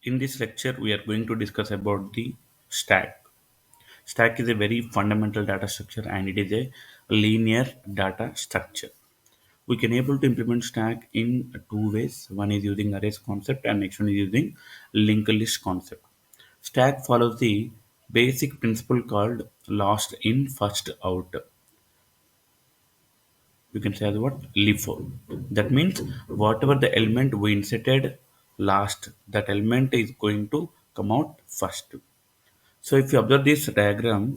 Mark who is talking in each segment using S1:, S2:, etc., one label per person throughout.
S1: In this lecture, we are going to discuss about the stack. Stack is a very fundamental data structure and it is a linear data structure. We can able to implement stack in two ways. One is using arrays concept and next one is using linked list concept. Stack follows the basic principle called last in first out. You can say as what LIFO. That means whatever the element we inserted last, that element is going to come out first. So if you observe this diagram,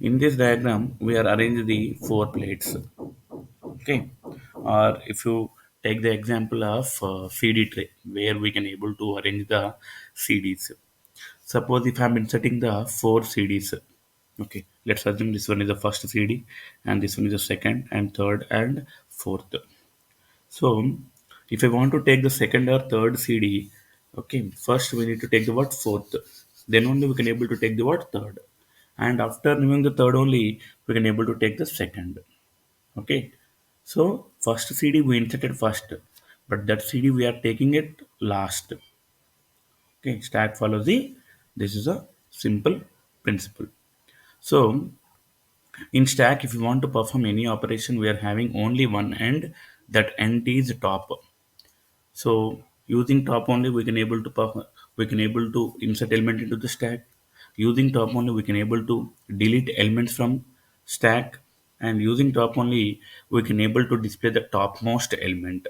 S1: in this diagram we are arranged the four plates. Okay, or if you take the example of CD tray where we can able to arrange the CDs. Suppose if I'm inserting the four CDs. Okay, let's assume this one is the first CD and this one is the second and third and fourth. So if I want to take the second or third CD, okay, first we need to take the word fourth. Then only we can able to take the word third. And after removing the third only, we can able to take the second. Okay. So first CD we inserted first, but that CD we are taking it last. Okay, stack follows the this is a simple principle. So in stack, if you want to perform any operation, we are having only one end. That end is top. So using top only we can able to insert element into the stack. Using top only we can able to delete elements from stack, and using top only we can able to display the topmost element.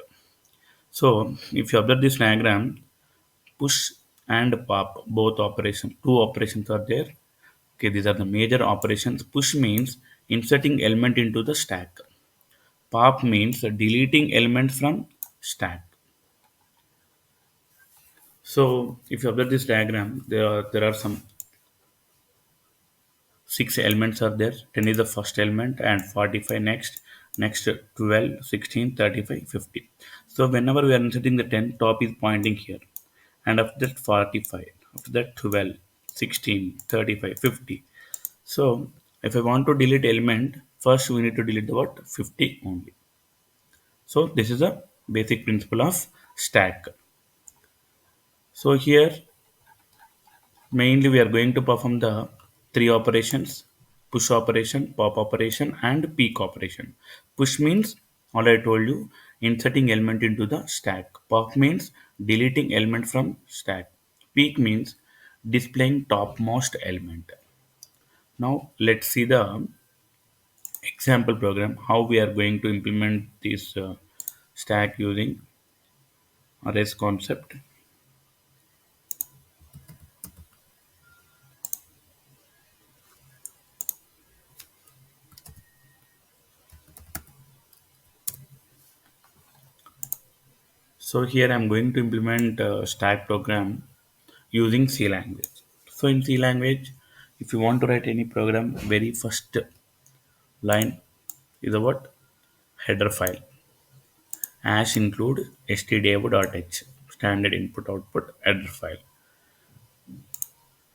S1: So if you observe this diagram, push and pop both operation two operations are there. Okay, these are the major operations. Push means inserting element into the stack. Pop means deleting element from stack. So if you observe this diagram, there are some six elements are there. 10 is the first element and 45 next 12, 16, 35, 50. So whenever we are inserting the 10, top is pointing here. And after that 45, after that 12, 16, 35, 50. So if I want to delete element, first we need to delete the what? 50 only. So this is a basic principle of stack. So here mainly we are going to perform the three operations: push operation, pop operation, and peek operation. Push means, all I told you, inserting element into the stack. Pop means deleting element from stack. Peek means displaying topmost element. Now let's see the example program how we are going to implement this stack using arrays concept. So here I'm going to implement a stack program using C language. So in C language, if you want to write any program, very first line is a what? Header file. Hash include stdio.h, standard input output header file.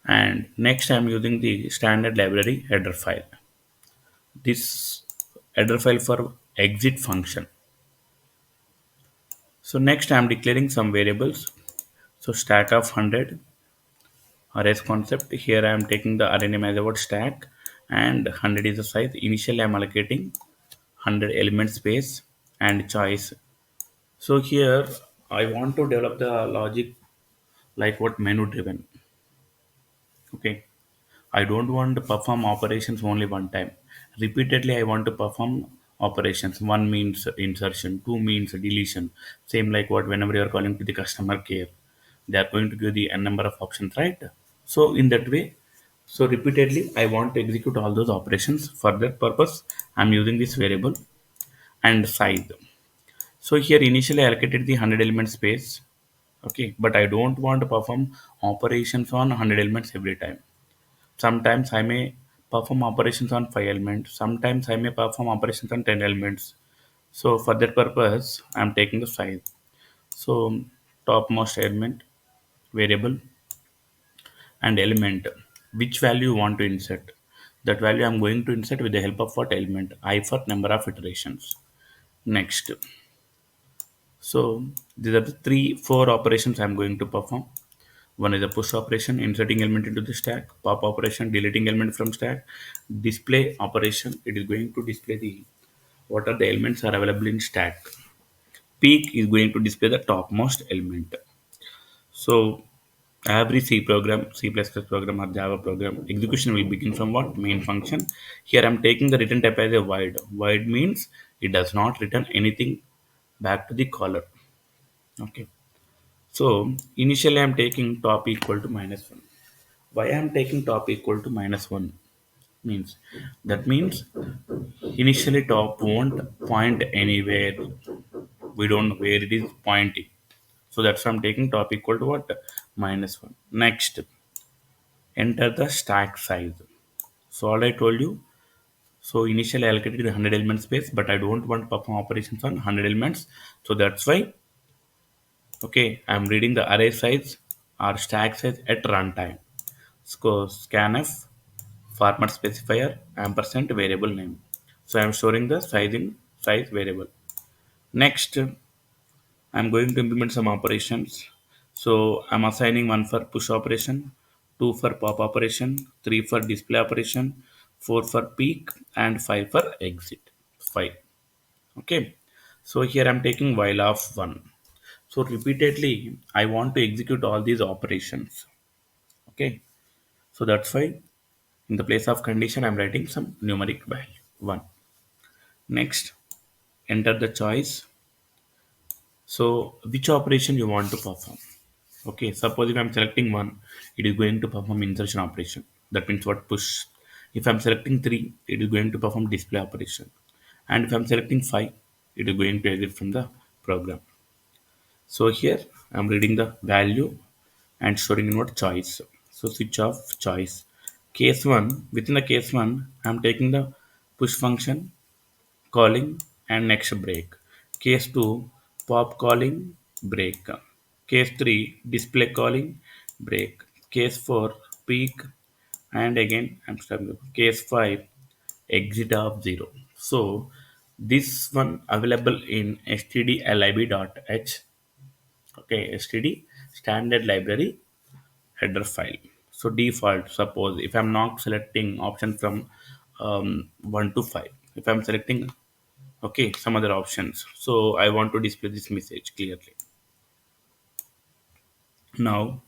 S1: And next I'm using the standard library header file. This header file for exit function. So next I'm declaring some variables. So stack of 100 arrays concept. Here I am taking the array name as a word stack and 100 is the size. Initially I am allocating 100 element space and choice. So here I want to develop the logic like what menu driven. Okay. I don't want to perform operations only one time. Repeatedly, I want to perform operations. One means insertion, two means deletion. Same like what whenever you are calling to the customer care, they are going to give the n number of options, right? So in that way, so repeatedly, I want to execute all those operations. For that purpose, I'm using this variable and size. So here initially I allocated the 100 element space. Okay, but I don't want to perform operations on 100 elements every time. Sometimes I may perform operations on 5 elements. Sometimes I may perform operations on 10 elements. So for that purpose, I'm taking the size. So topmost element, variable, and element. Which value you want to insert? That value I'm going to insert with the help of what element? I for number of iterations. Next. So these are the four operations I'm going to perform. One is a push operation, inserting element into the stack. Pop operation, deleting element from stack. Display operation, it is going to display the what are the elements are available in stack. Peek is going to display the topmost element. So every C program, C++ program or Java program, execution will begin from what? Main function. Here I'm taking the return type as a void. Void means it does not return anything back to the caller. Okay. So initially I'm taking top equal to -1. Why I'm taking top equal to -1 means that means initially top won't point anywhere. We don't know where it is pointing. So that's why I'm taking top equal to what? -1. Next, enter the stack size. So all I told you. So initially I allocated the 100 element space, but I don't want to perform operations on 100 elements. So that's why, okay, I'm reading the array size or stack size at runtime. So scanf format specifier ampersand variable name. So I'm storing the size in size variable. Next, I'm going to implement some operations. So I'm assigning one for push operation, two for pop operation, three for display operation, four for peek, and five for exit. Five. Okay. So here I'm taking while of one. So repeatedly, I want to execute all these operations. Okay. So that's why in the place of condition, I'm writing some numeric value one. Next, enter the choice. So which operation you want to perform? Okay, suppose if I'm selecting one, it is going to perform insertion operation. That means what push. If I'm selecting three, it is going to perform display operation. And if I'm selecting five, it is going to exit from the program. So here I'm reading the value and storing in what choice. So switch off choice. Case one, within the case one, I'm taking the push function calling and next break. Case 2 pop calling break. Case 3 display calling break. Case 4 peak and again I'm starting case 5 exit of 0. So this one available in stdlib.h. Okay, std standard library header file. So default, suppose if I'm not selecting option from 1 to 5, if I'm selecting okay some other options, so I want to display this message clearly. Now,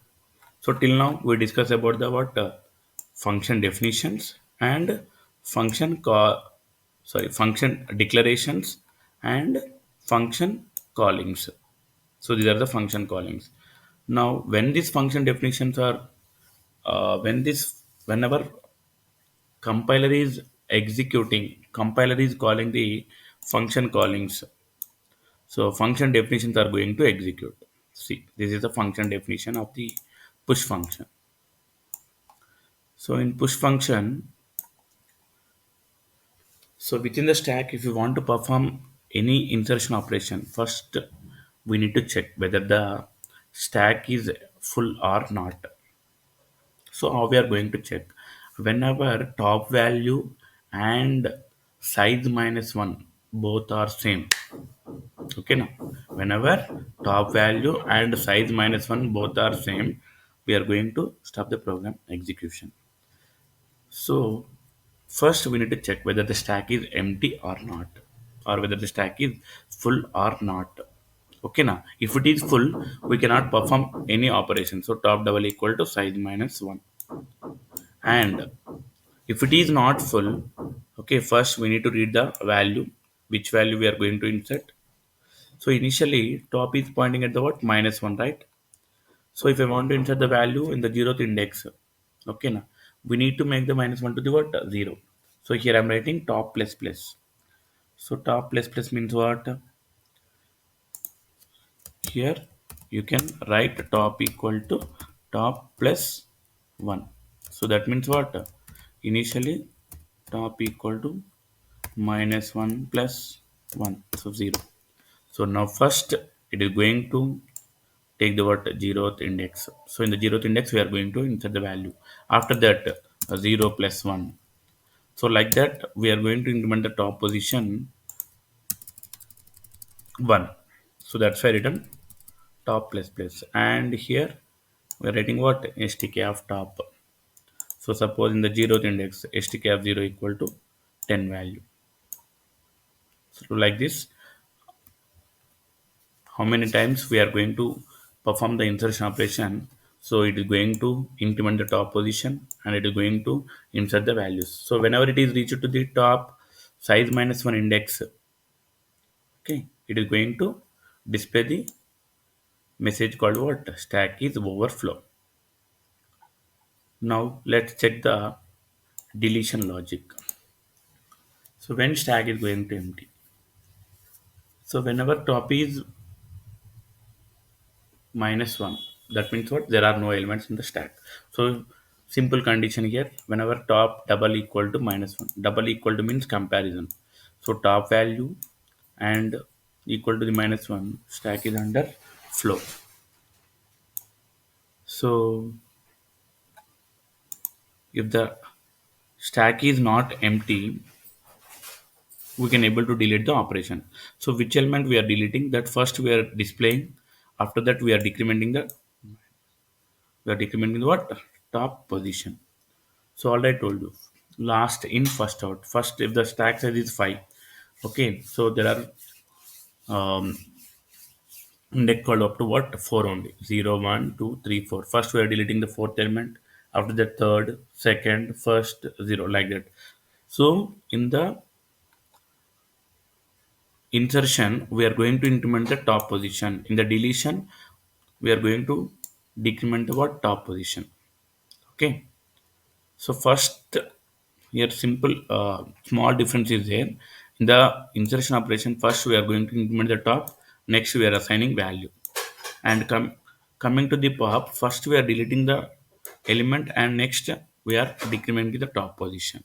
S1: so till now we discussed about the what function definitions and function call, sorry, function declarations and function callings. So these are the function callings. Now when these function definitions are whenever compiler is compiler is calling the function callings. So function definitions are going to execute. See, this is the function definition of the push function. So in push function, so within the stack, if you want to perform any insertion operation, first we need to check whether the stack is full or not. So how we are going to check? Whenever top value and size -1 both are same. Okay, now whenever top value and size -1 both are same, we are going to stop the program execution. So first we need to check whether the stack is empty or not, or whether the stack is full or not. Okay, now if it is full, we cannot perform any operation. So top double equal to size -1. And if it is not full, okay, first we need to read the value, which value we are going to insert. So initially top is pointing at the what -1, right? So if I want to insert the value in the zeroth index, okay, now we need to make the -1 to the what 0. So here I'm writing top plus plus. So top plus plus means what? Here you can write top equal to top plus 1. So that means what? Initially top equal to -1 plus 1, so 0. So now first it is going to take the what zeroth index. So in the zeroth index we are going to insert the value. After that 0 plus 1. So like that we are going to implement the top position 1. So that's why I written top plus plus, and here We are writing what? STK of top. So suppose in the zeroth index, STK of 0 equal to 10 value. So like this, how many times we are going to perform the insertion operation. So it is going to increment the top position and it is going to insert the values. So whenever it is reached to the top size minus 1 index, okay, it is going to display the message called what? Stack is overflow. Now let's check the deletion logic. So when stack is going to empty, so whenever top is minus 1, that means what? There are no elements in the stack. So simple condition here, whenever top double equal to minus 1, double equal to means comparison. So top value and equal to the minus 1, stack is under flow. So if the stack is not empty, we can able to delete the operation. So which element we are deleting, that first we are displaying, after that we are decrementing the what? Top position. So all I told you, last in first out. First, if the stack size is 5, okay, so there are index called up to what? 4 only. 0, 1, 2, 3, 4. First we are deleting the fourth element, after the third, second, first, 0, like that. So in the insertion, we are going to increment the top position. In the deletion, we are going to decrement the what? Top position. Okay. So first, here simple small difference is there. In the insertion operation, first we are going to increment the top. Next we are assigning value. And coming to the pop, first we are deleting the element and next we are decrementing the top position.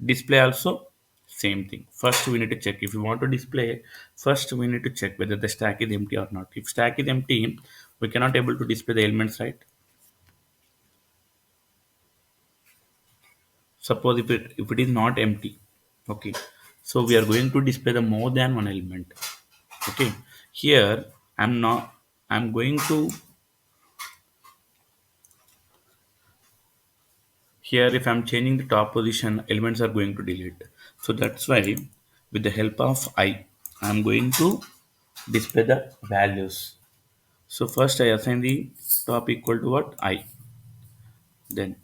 S1: Display also same thing. First we need to check if you want to display. First we need to check whether the stack is empty or not. If stack is empty, we cannot able to display the elements, right? Suppose if it is not empty, okay, so we are going to display the more than one element. Okay, here I'm going to, here if I'm changing the top position, elements are going to delete. So that's why with the help of I'm going to display the values. So first I assign the top equal to what? I. Then,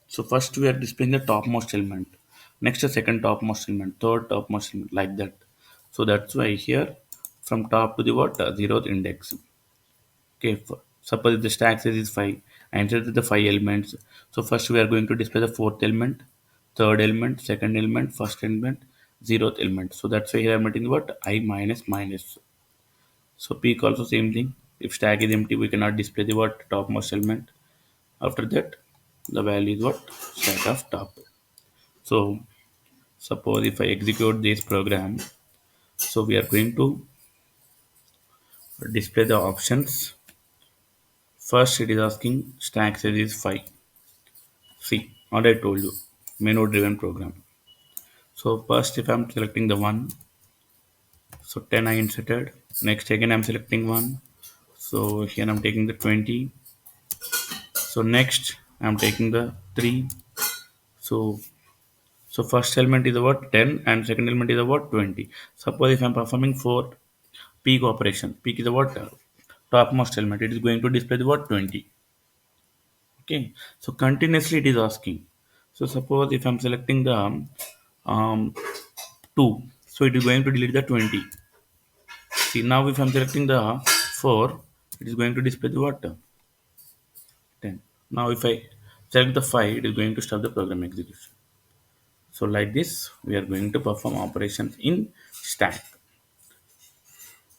S1: so first we are displaying the topmost element, next the second topmost element, third topmost element, like that. So that's why here from top to the what? Zeroth index. Okay, suppose the stack size is 5, I inserted the 5 elements. So first we are going to display the fourth element, third element, second element, first element, zeroth element. So that's why here I'm writing what? I minus minus. So peak also same thing. If stack is empty, we cannot display the what? Topmost element. After that, the value is what? Stack of top. So suppose if I execute this program, so we are going to display the options. First, it is asking stack size is 5. See, what I told you, menu driven program. So first, if I'm selecting the one, so 10 I inserted. Next, again I'm selecting one. So here I'm taking the 20. So next, I'm taking the 3. So so first element is about 10 and second element is about 20. Suppose if I'm performing 4 peak operation, peak is about topmost element, it is going to display the word 20. Okay, so continuously it is asking. So suppose if I'm selecting the um, 2, so it is going to delete the 20. See, now if I'm selecting the 4, it is going to display the what? 10. Now if I select the 5, it is going to stop the program execution. So like this, we are going to perform operations in stack.